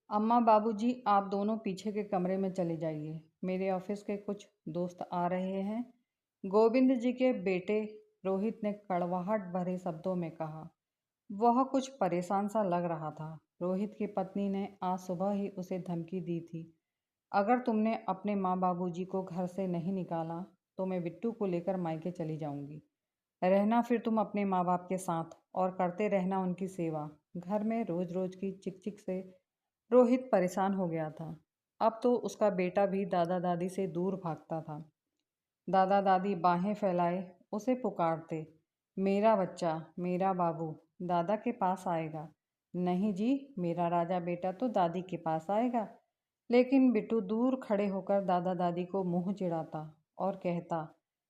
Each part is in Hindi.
अम्मा बाबूजी आप दोनों पीछे के कमरे में चले जाइए। मेरे ऑफिस के कुछ दोस्त आ रहे हैं। गोविंद जी के बेटे रोहित ने कड़वाहट भरे शब्दों में कहा। वह कुछ परेशान सा लग रहा था। रोहित की पत्नी ने आज सुबह ही उसे धमकी दी थी। अगर तुमने अपने माँ बाबूजी को घर से नहीं निकाला तो मैं बिट्टू को लेकर मायके चली जाऊंगी। रहना फिर तुम अपने माँ बाप के साथ और करते रहना उनकी सेवा। घर में रोज रोज की चिक चिक से रोहित परेशान हो गया था। अब तो उसका बेटा भी दादा दादी से दूर भागता था। दादा दादी बाहें फैलाए उसे पुकारते, मेरा बच्चा, मेरा बाबू दादा के पास आएगा। नहीं जी, मेरा राजा बेटा तो दादी के पास आएगा। लेकिन बिट्टू दूर खड़े होकर दादा दादी को मुंह चिढ़ाता और कहता,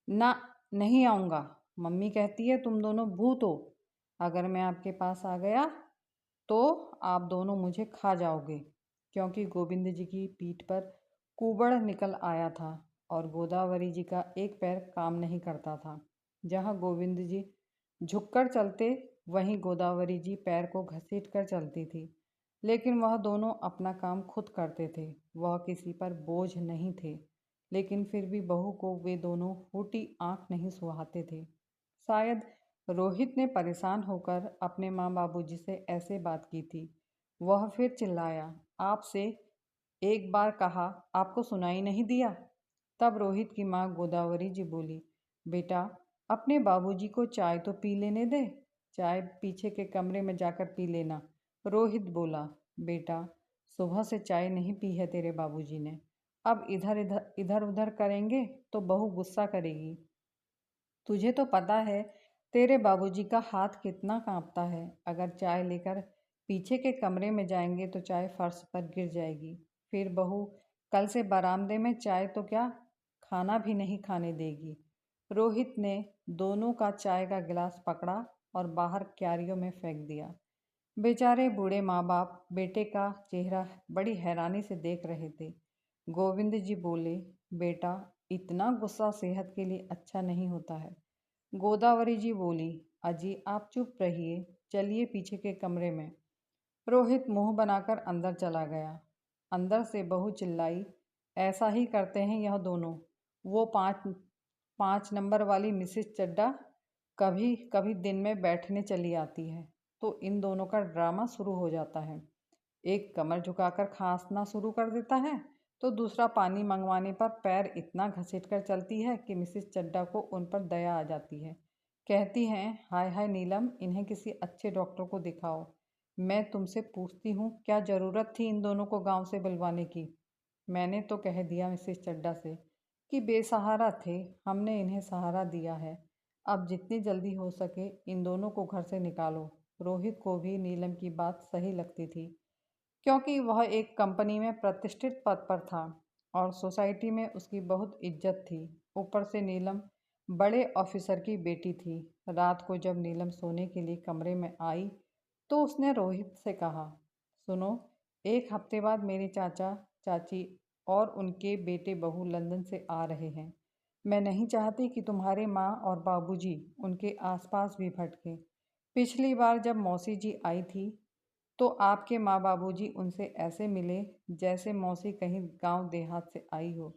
ना, नहीं आऊँगा। मम्मी कहती है तुम दोनों भूत हो। अगर मैं आपके पास आ गया तो आप दोनों मुझे खा जाओगे। क्योंकि गोविंद जी की पीठ पर कुबड़ निकल आया था और गोदावरी जी का एक पैर काम नहीं करता था। जहाँ गोविंद जी झुककर चलते वहीं गोदावरी जी पैर को घसीट कर चलती थी। लेकिन वह दोनों अपना काम खुद करते थे। वह किसी पर बोझ नहीं थे। लेकिन फिर भी बहू को वे दोनों फूटी आंख नहीं सुहाते थे। शायद रोहित ने परेशान होकर अपने माँ बाबूजी से ऐसे बात की थी। वह फिर चिल्लाया, आपसे एक बार कहा, आपको सुनाई नहीं दिया? तब रोहित की माँ गोदावरी जी बोली, बेटा अपने बाबूजी को चाय तो पी लेने दे। चाय पीछे के कमरे में जाकर पी लेना। रोहित बोला, बेटा सुबह से चाय नहीं पी है तेरे बाबूजी ने। अब इधर उधर करेंगे तो बहू गुस्सा करेगी। तुझे तो पता है तेरे बाबूजी का हाथ कितना कांपता है। अगर चाय लेकर पीछे के कमरे में जाएंगे तो चाय फर्श पर गिर जाएगी। फिर बहू कल से बरामदे में चाय तो क्या, खाना भी नहीं खाने देगी। रोहित ने दोनों का चाय का गिलास पकड़ा और बाहर क्यारियों में फेंक दिया। बेचारे बूढ़े माँ बाप बेटे का चेहरा बड़ी हैरानी से देख रहे थे। गोविंद जी बोले, बेटा इतना गुस्सा सेहत के लिए अच्छा नहीं होता है। गोदावरी जी बोली, अजी आप चुप रहिए, चलिए पीछे के कमरे में। रोहित मुंह बनाकर अंदर चला गया। अंदर से बहू चिल्लाई, ऐसा ही करते हैं यह दोनों। वो पाँच पाँच नंबर वाली मिसेस चड्डा कभी कभी दिन में बैठने चली आती है तो इन दोनों का ड्रामा शुरू हो जाता है। एक कमर झुकाकर खांसना शुरू कर देता है तो दूसरा पानी मंगवाने पर पैर इतना घसीट कर चलती है कि मिसेस चड्डा को उन पर दया आ जाती है। कहती हैं, हाय हाय नीलम, इन्हें किसी अच्छे डॉक्टर को दिखाओ। मैं तुमसे पूछती हूँ, क्या ज़रूरत थी इन दोनों को गांव से बुलवाने की? मैंने तो कह दिया मिसेस चड्डा से कि बेसहारा थे, हमने इन्हें सहारा दिया है। अब जितनी जल्दी हो सके इन दोनों को घर से निकालो। रोहित को भी नीलम की बात सही लगती थी क्योंकि वह एक कंपनी में प्रतिष्ठित पद पर था और सोसाइटी में उसकी बहुत इज्जत थी। ऊपर से नीलम बड़े ऑफिसर की बेटी थी। रात को जब नीलम सोने के लिए कमरे में आई तो उसने रोहित से कहा, सुनो, एक हफ्ते बाद मेरे चाचा चाची और उनके बेटे बहू लंदन से आ रहे हैं। मैं नहीं चाहती कि तुम्हारे माँ और बाबूजी उनके आसपास भी भटके। पिछली बार जब मौसी जी आई थी तो आपके माँ बाबूजी उनसे ऐसे मिले जैसे मौसी कहीं गांव देहात से आई हो।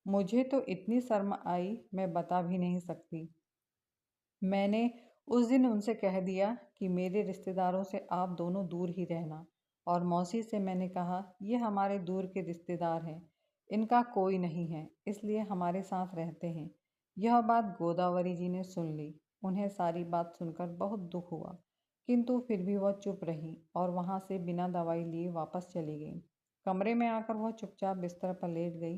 मुझे तो इतनी शर्म आई मैं बता भी नहीं सकती। मैंने उस दिन उनसे कह दिया कि मेरे रिश्तेदारों से आप दोनों दूर ही रहना। और मौसी से मैंने कहा, ये हमारे दूर के रिश्तेदार हैं, इनका कोई नहीं है, इसलिए हमारे साथ रहते हैं। यह बात गोदावरी जी ने सुन ली। उन्हें सारी बात सुनकर बहुत दुख हुआ, किंतु फिर भी वह चुप रही और वहाँ से बिना दवाई लिए वापस चली गई। कमरे में आकर वह चुपचाप बिस्तर पर लेट गई।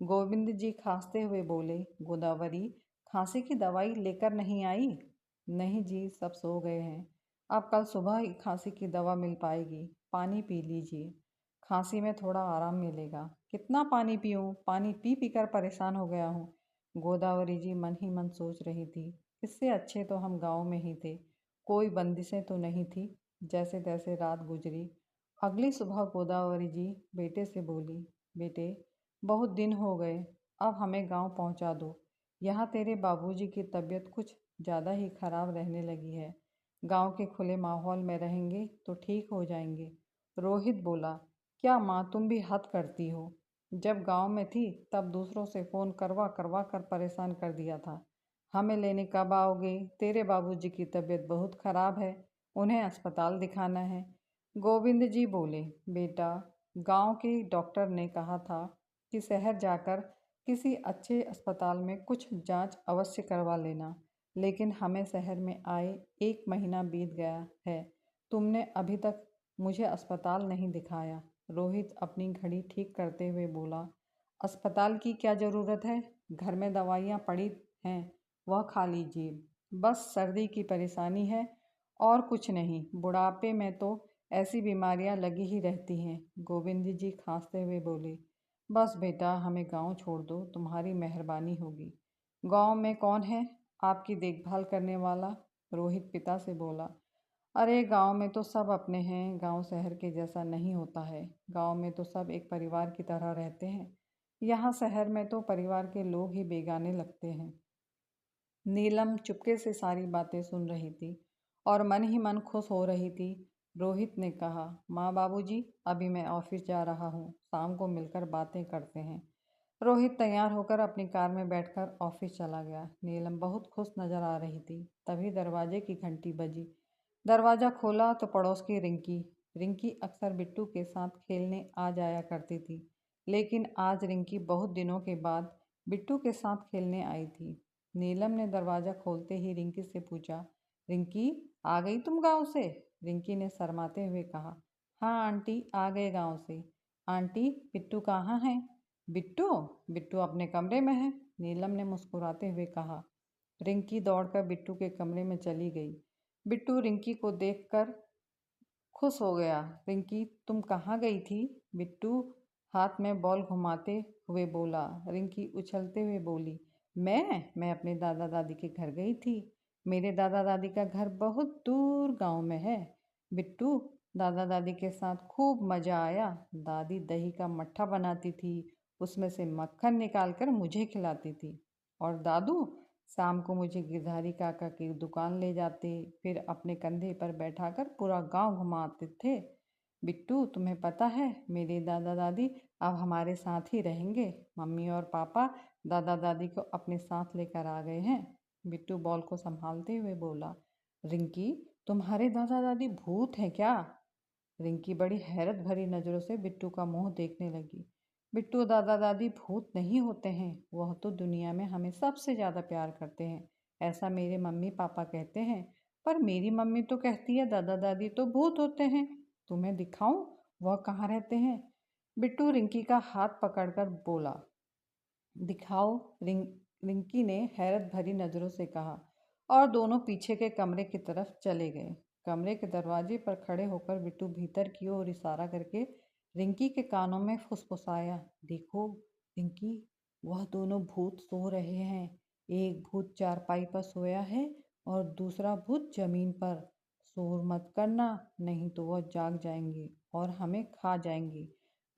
गोविंद जी खांसते हुए बोले, गोदावरी खांसी की दवाई लेकर नहीं आई? नहीं जी, सब सो गए हैं। अब कल सुबह ही खांसी की दवा मिल पाएगी। पानी पी लीजिए, खांसी में थोड़ा आराम मिलेगा। कितना पानी पीऊँ? पानी पी पी कर परेशान हो गया हूँ। गोदावरी जी मन ही मन सोच रही थी, इससे अच्छे तो हम गांव में ही थे, कोई बंदिशें तो नहीं थी। जैसे तैसे रात गुजरी। अगली सुबह गोदावरी जी बेटे से बोली, बेटे बहुत दिन हो गए, अब हमें गांव पहुंचा दो। यहाँ तेरे बाबूजी की तबीयत कुछ ज़्यादा ही खराब रहने लगी है। गांव के खुले माहौल में रहेंगे तो ठीक हो जाएंगे। रोहित बोला, क्या माँ, तुम भी हद करती हो। जब गांव में थी तब दूसरों से फ़ोन करवा करवा कर परेशान कर दिया था। हमें लेने कब आओगे? तेरे बाबूजी की तबीयत बहुत ख़राब है, उन्हें अस्पताल दिखाना है। गोविंद जी बोले, बेटा, गांव के डॉक्टर ने कहा था कि शहर जाकर किसी अच्छे अस्पताल में कुछ जांच अवश्य करवा लेना, लेकिन हमें शहर में आए 1 महीना बीत गया है, तुमने अभी तक मुझे अस्पताल नहीं दिखाया। रोहित अपनी घड़ी ठीक करते हुए बोला, अस्पताल की क्या ज़रूरत है? घर में दवाइयाँ पड़ी हैं, वह खा लीजिए। बस सर्दी की परेशानी है और कुछ नहीं। बुढ़ापे में तो ऐसी बीमारियां लगी ही रहती हैं। गोविंद जी खांसते हुए बोले, बस बेटा, हमें गांव छोड़ दो, तुम्हारी मेहरबानी होगी। गांव में कौन है आपकी देखभाल करने वाला? रोहित पिता से बोला, अरे गांव में तो सब अपने हैं, गांव शहर के जैसा नहीं होता है। गांव में तो सब एक परिवार की तरह रहते हैं। यहाँ शहर में तो परिवार के लोग ही बेगाने लगते हैं। नीलम चुपके से सारी बातें सुन रही थी और मन ही मन खुश हो रही थी। रोहित ने कहा, माँ बाबूजी, अभी मैं ऑफिस जा रहा हूँ, शाम को मिलकर बातें करते हैं। रोहित तैयार होकर अपनी कार में बैठकर ऑफिस चला गया। नीलम बहुत खुश नजर आ रही थी। तभी दरवाजे की घंटी बजी। दरवाज़ा खोला तो पड़ोस की रिंकी। रिंकी अक्सर बिट्टू के साथ खेलने आ जाया करती थी, लेकिन आज रिंकी बहुत दिनों के बाद बिट्टू के साथ खेलने आई थी। नीलम ने दरवाज़ा खोलते ही रिंकी से पूछा, रिंकी, आ गई तुम गांव से? रिंकी ने शर्माते हुए कहा, हाँ आंटी, आ गए गांव से। आंटी, बिट्टू कहाँ है? बिट्टू बिट्टू अपने कमरे में है, नीलम ने मुस्कुराते हुए कहा। रिंकी दौड़कर बिट्टू के कमरे में चली गई। बिट्टू रिंकी को देखकर खुश हो गया। रिंकी, तुम कहाँ गई थी? बिट्टू हाथ में बॉल घुमाते हुए बोला। रिंकी उछलते हुए बोली, मैं अपने दादा दादी के घर गई थी। मेरे दादा दादी का घर बहुत दूर गांव में है। बिट्टू, दादा दादी के साथ खूब मज़ा आया। दादी दही का मट्ठा बनाती थी, उसमें से मक्खन निकाल कर मुझे खिलाती थी। और दादू शाम को मुझे गिरधारी काका की दुकान ले जाते, फिर अपने कंधे पर बैठाकर पूरा गांव घुमाते थे। बिट्टू, तुम्हें पता है, मेरे दादा दादी अब हमारे साथ ही रहेंगे। मम्मी और पापा दादा दादी को अपने साथ लेकर आ गए हैं। बिट्टू बॉल को संभालते हुए बोला। रिंकी, तुम्हारे दादा दादी भूत हैं क्या? रिंकी बड़ी हैरत भरी नज़रों से बिट्टू का मुंह देखने लगी। बिट्टू, दादा दादी भूत नहीं होते हैं, वह तो दुनिया में हमें सबसे ज़्यादा प्यार करते हैं, ऐसा मेरे मम्मी पापा कहते हैं। पर मेरी मम्मी तो कहती है दादा दादी तो भूत होते हैं। तुम्हें दिखाऊं वह कहाँ रहते हैं? बिट्टू रिंकी का हाथ पकड़कर बोला। दिखाओ। रिंकी ने हैरत भरी नज़रों से कहा और दोनों पीछे के कमरे की तरफ चले गए। कमरे के दरवाजे पर खड़े होकर बिट्टू भीतर की ओर इशारा करके रिंकी के कानों में फुसफुसाया, देखो रिंकी, वह दोनों भूत सो रहे हैं। एक भूत चारपाई पर सोया है और दूसरा भूत जमीन पर। शोर मत करना, नहीं तो वह जाग जाएंगे और हमें खा जाएंगे।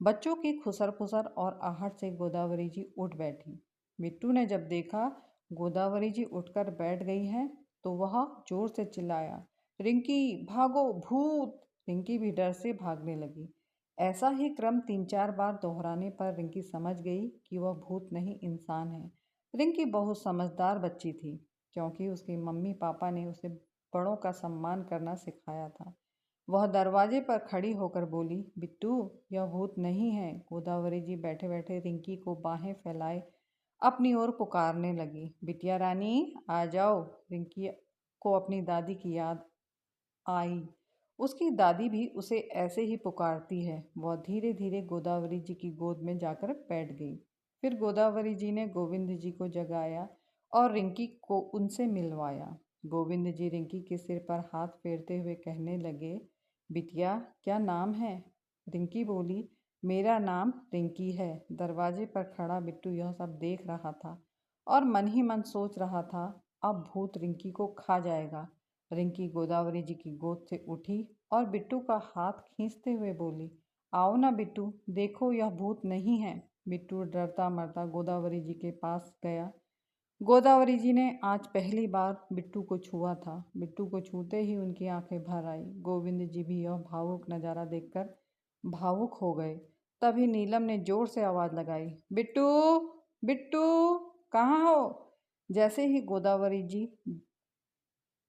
बच्चों की खुसर फुसर और आहट से गोदावरी जी उठ बैठी। बिट्टू ने जब देखा गोदावरी जी उठकर बैठ गई हैं, तो वह जोर से चिल्लाया, रिंकी भागो, भूत! रिंकी भी डर से भागने लगी। ऐसा ही क्रम 3-4 बार दोहराने पर रिंकी समझ गई कि वह भूत नहीं, इंसान है। रिंकी बहुत समझदार बच्ची थी, क्योंकि उसके मम्मी पापा ने उसे बड़ों का सम्मान करना सिखाया था। वह दरवाजे पर खड़ी होकर बोली, बिट्टू, यह भूत नहीं है। गोदावरी जी बैठे बैठे रिंकी को बाहें फैलाए अपनी ओर पुकारने लगी, बिटिया रानी, आ जाओ। रिंकी को अपनी दादी की याद आई। उसकी दादी भी उसे ऐसे ही पुकारती है। वह धीरे धीरे गोदावरी जी की गोद में जाकर बैठ गई। फिर गोदावरी जी ने गोविंद जी को जगाया और रिंकी को उनसे मिलवाया। गोविंद जी रिंकी के सिर पर हाथ फेरते हुए कहने लगे, बिटिया, क्या नाम है? रिंकी बोली, मेरा नाम रिंकी है। दरवाजे पर खड़ा बिट्टू यह सब देख रहा था और मन ही मन सोच रहा था, अब भूत रिंकी को खा जाएगा। रिंकी गोदावरी जी की गोद से उठी और बिट्टू का हाथ खींचते हुए बोली, आओ ना बिट्टू, देखो यह भूत नहीं है। बिट्टू डरता मरता गोदावरी जी के पास गया। गोदावरी जी ने आज पहली बार बिट्टू को छुआ था। बिट्टू को छूते ही उनकी आंखें भर आई। गोविंद जी भी यह भावुक नज़ारा देखकर भावुक हो गए। तभी नीलम ने जोर से आवाज़ लगाई, बिट्टू, बिट्टू, कहाँ हो? जैसे ही गोदावरी जी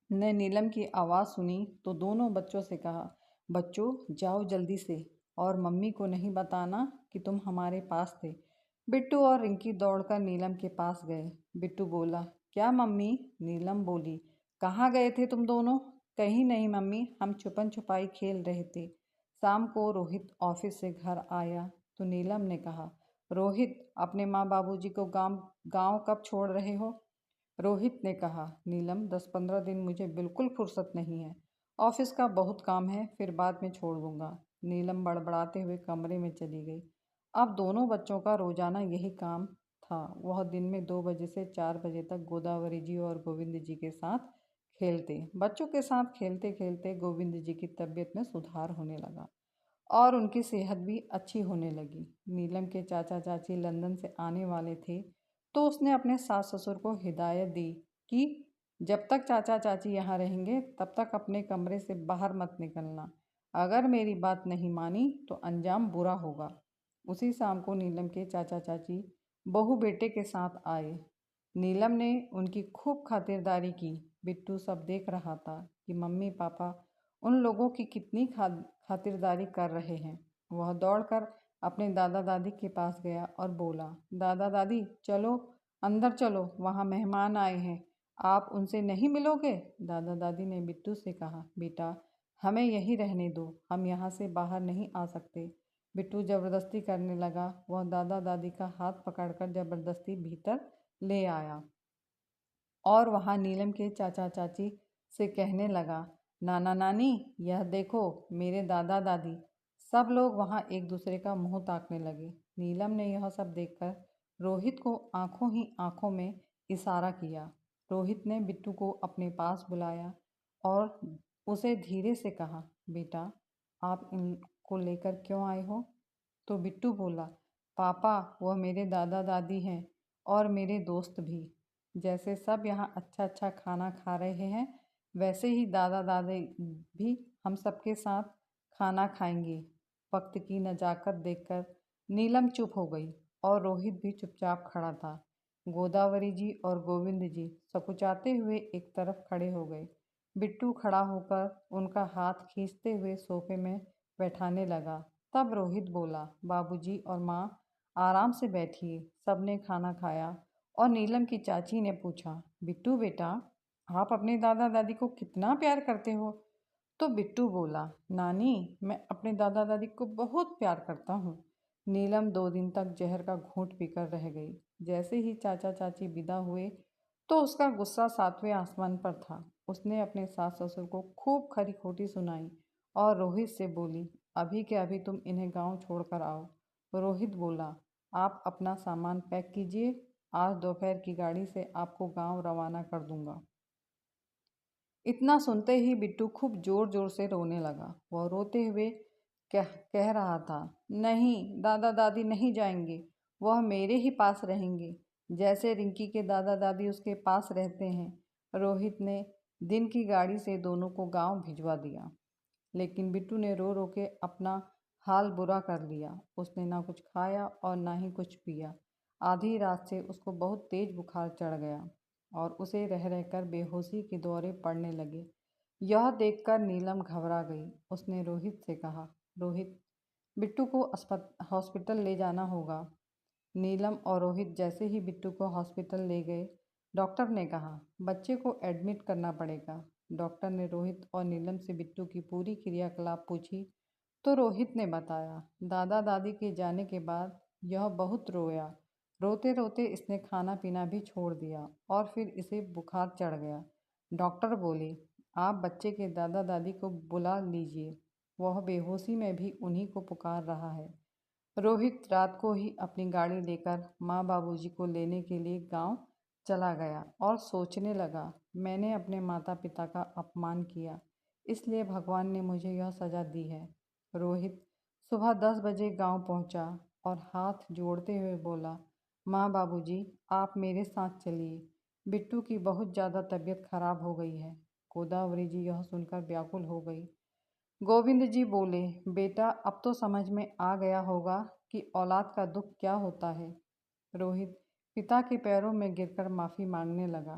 ने नीलम की आवाज़ सुनी तो दोनों बच्चों से कहा, बच्चों जाओ जल्दी से, और मम्मी को नहीं बताना कि तुम हमारे पास थे। बिट्टू और रिंकी दौड़कर नीलम के पास गए। बिट्टू बोला, क्या मम्मी? नीलम बोली, कहाँ गए थे तुम दोनों? कहीं नहीं मम्मी, हम छुपन छुपाई खेल रहे थे। शाम को रोहित ऑफिस से घर आया तो नीलम ने कहा, रोहित, अपने माँ बाबूजी को गांव गांव कब छोड़ रहे हो? रोहित ने कहा, नीलम 10-15 दिन मुझे बिल्कुल फुर्सत नहीं है। ऑफिस का बहुत काम है, फिर बाद में छोड़ दूंगा। नीलम बड़बड़ाते हुए कमरे में चली गई। अब दोनों बच्चों का रोजाना यही काम था। वह दिन में 2 बजे से 4 बजे तक गोदावरी जी और गोविंद जी के साथ खेलते। बच्चों के साथ खेलते खेलते गोविंद जी की तबीयत में सुधार होने लगा और उनकी सेहत भी अच्छी होने लगी। नीलम के चाचा चाची लंदन से आने वाले थे तो उसने अपने सास ससुर को हिदायत दी कि जब तक चाचा चाची यहाँ रहेंगे तब तक अपने कमरे से बाहर मत निकलना। अगर मेरी बात नहीं मानी तो अंजाम बुरा होगा। उसी शाम को नीलम के चाचा चाची बहू बेटे के साथ आए। नीलम ने उनकी खूब खातिरदारी की। बिट्टू सब देख रहा था कि मम्मी पापा उन लोगों की कितनी खातिरदारी कर रहे हैं। वह दौड़कर अपने दादा दादी के पास गया और बोला, दादा दादी चलो, अंदर चलो, वहाँ मेहमान आए हैं, आप उनसे नहीं मिलोगे? दादा दादी ने बिट्टू से कहा, बेटा हमें यहीं रहने दो, हम यहाँ से बाहर नहीं आ सकते। बिट्टू ज़बरदस्ती करने लगा। वह दादा दादी का हाथ पकड़कर ज़बरदस्ती भीतर ले आया और वहाँ नीलम के चाचा चाची से कहने लगा, नाना नानी, यह देखो मेरे दादा दादी। सब लोग वहाँ एक दूसरे का मुंह ताकने लगे। नीलम ने यह सब देखकर रोहित को आंखों ही आंखों में इशारा किया। रोहित ने बिट्टू को अपने पास बुलाया और उसे धीरे से कहा, बेटा आप इनको लेकर क्यों आए हो? तो बिट्टू बोला, पापा वह मेरे दादा दादी हैं और मेरे दोस्त भी। जैसे सब यहाँ अच्छा अच्छा खाना खा रहे हैं वैसे ही दादा दादी भी हम सबके साथ खाना खाएंगे। वक्त की नज़ाकत देखकर नीलम चुप हो गई और रोहित भी चुपचाप खड़ा था। गोदावरी जी और गोविंद जी सकुचाते हुए एक तरफ खड़े हो गए। बिट्टू खड़ा होकर उनका हाथ खींचते हुए सोफे में बैठाने लगा। तब रोहित बोला, बाबूजी और माँ आराम से बैठिए, सबने खाना खाया। और नीलम की चाची ने पूछा, बिट्टू बेटा आप अपने दादा दादी को कितना प्यार करते हो? तो बिट्टू बोला, नानी मैं अपने दादा दादी को बहुत प्यार करता हूँ। नीलम 2 दिन तक जहर का घूंट पीकर रह गई। जैसे ही चाचा चाची विदा हुए तो उसका गुस्सा 7वें आसमान पर था। उसने अपने सास ससुर को खूब खरी खोटी सुनाई और रोहित से बोली, अभी के अभी तुम इन्हें गांव छोड़कर आओ। रोहित बोला, आप अपना सामान पैक कीजिए, आज दोपहर की गाड़ी से आपको गांव रवाना कर दूंगा। इतना सुनते ही बिट्टू खूब जोर जोर से रोने लगा। वह रोते हुए कह रहा था, नहीं दादा दादी नहीं जाएंगे, वह मेरे ही पास रहेंगे जैसे रिंकी के दादा दादी उसके पास रहते हैं। रोहित ने दिन की गाड़ी से दोनों को गांव भिजवा दिया, लेकिन बिट्टू ने रो रो के अपना हाल बुरा कर लिया। उसने ना कुछ खाया और ना ही कुछ पिया। आधी रात से उसको बहुत तेज बुखार चढ़ गया और उसे रह रहकर बेहोशी के दौरे पड़ने लगे। यह देखकर नीलम घबरा गई। उसने रोहित से कहा, रोहित बिट्टू को हॉस्पिटल ले जाना होगा। नीलम और रोहित जैसे ही बिट्टू को हॉस्पिटल ले गए, डॉक्टर ने कहा, बच्चे को एडमिट करना पड़ेगा। डॉक्टर ने रोहित और नीलम से बिट्टू की पूरी क्रियाकलाप पूछी तो रोहित ने बताया, दादा दादी के जाने के बाद यह बहुत रोया। रोते रोते इसने खाना पीना भी छोड़ दिया और फिर इसे बुखार चढ़ गया। डॉक्टर बोली, आप बच्चे के दादा दादी को बुला लीजिए, वह बेहोशी में भी उन्हीं को पुकार रहा है। रोहित रात को ही अपनी गाड़ी लेकर माँ बाबूजी को लेने के लिए गांव चला गया और सोचने लगा, मैंने अपने माता पिता का अपमान किया, इसलिए भगवान ने मुझे यह सज़ा दी है। रोहित सुबह 10 बजे गांव पहुंचा और हाथ जोड़ते हुए बोला, माँ बाबूजी आप मेरे साथ चलिए, बिट्टू की बहुत ज़्यादा तबीयत खराब हो गई है। गोदावरी जी यह सुनकर व्याकुल हो गई। गोविंद जी बोले, बेटा अब तो समझ में आ गया होगा कि औलाद का दुख क्या होता है। रोहित पिता के पैरों में गिरकर माफ़ी मांगने लगा।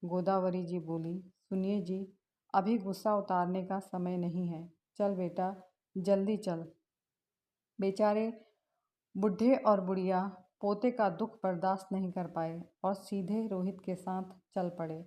गोदावरी जी बोली, सुनिए जी, अभी गुस्सा उतारने का समय नहीं है। चल बेटा, जल्दी चल। बेचारे बुढ़े और बुढ़िया पोते का दुख बर्दाश्त नहीं कर पाए और सीधे रोहित के साथ चल पड़े।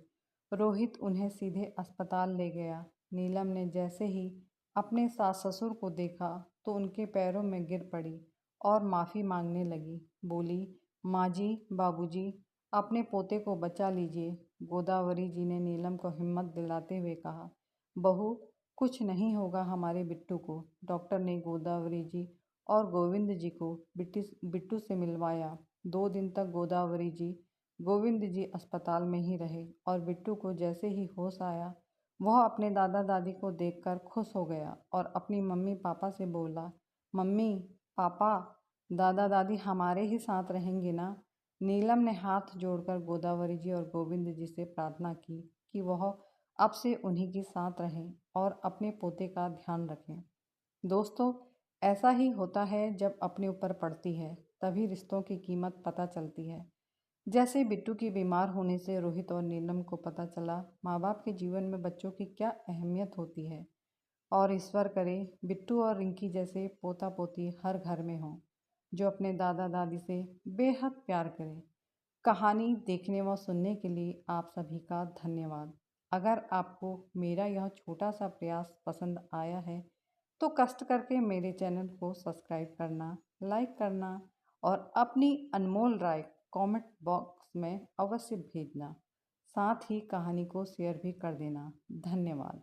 रोहित उन्हें सीधे अस्पताल ले गया। नीलम ने जैसे ही अपने सास ससुर को देखा तो उनके पैरों में गिर पड़ी और माफ़ी मांगने लगी। बोली, माँ जी, बाबूजी, अपने पोते को बचा लीजिए। गोदावरी जी ने नीलम को हिम्मत दिलाते हुए कहा, बहू, कुछ नहीं होगा हमारे बिट्टू को। डॉक्टर ने गोदावरी जी और गोविंद जी को बिट्टू से मिलवाया। 2 दिन तक गोदावरी जी गोविंद जी अस्पताल में ही रहे और बिट्टू को जैसे ही होश आया वह अपने दादा दादी को देखकर खुश हो गया और अपनी मम्मी पापा से बोला, मम्मी पापा, दादा दादी हमारे ही साथ रहेंगे ना। नीलम ने हाथ जोड़कर गोदावरी जी और गोविंद जी से प्रार्थना की कि वह अब से उन्हीं के साथ रहें और अपने पोते का ध्यान रखें। दोस्तों, ऐसा ही होता है जब अपने ऊपर पड़ती है तभी रिश्तों की कीमत पता चलती है। जैसे बिट्टू की बीमार होने से रोहित और नीलम को पता चला माँ बाप के जीवन में बच्चों की क्या अहमियत होती है। और ईश्वर करे बिट्टू और रिंकी जैसे पोता पोती हर घर में हों जो अपने दादा दादी से बेहद प्यार करें। कहानी देखने व सुनने के लिए आप सभी का धन्यवाद। अगर आपको मेरा यह छोटा सा प्रयास पसंद आया है तो कष्ट करके मेरे चैनल को सब्सक्राइब करना, लाइक करना और अपनी अनमोल राय कमेंट बॉक्स में अवश्य भेजना। साथ ही कहानी को शेयर भी कर देना। धन्यवाद।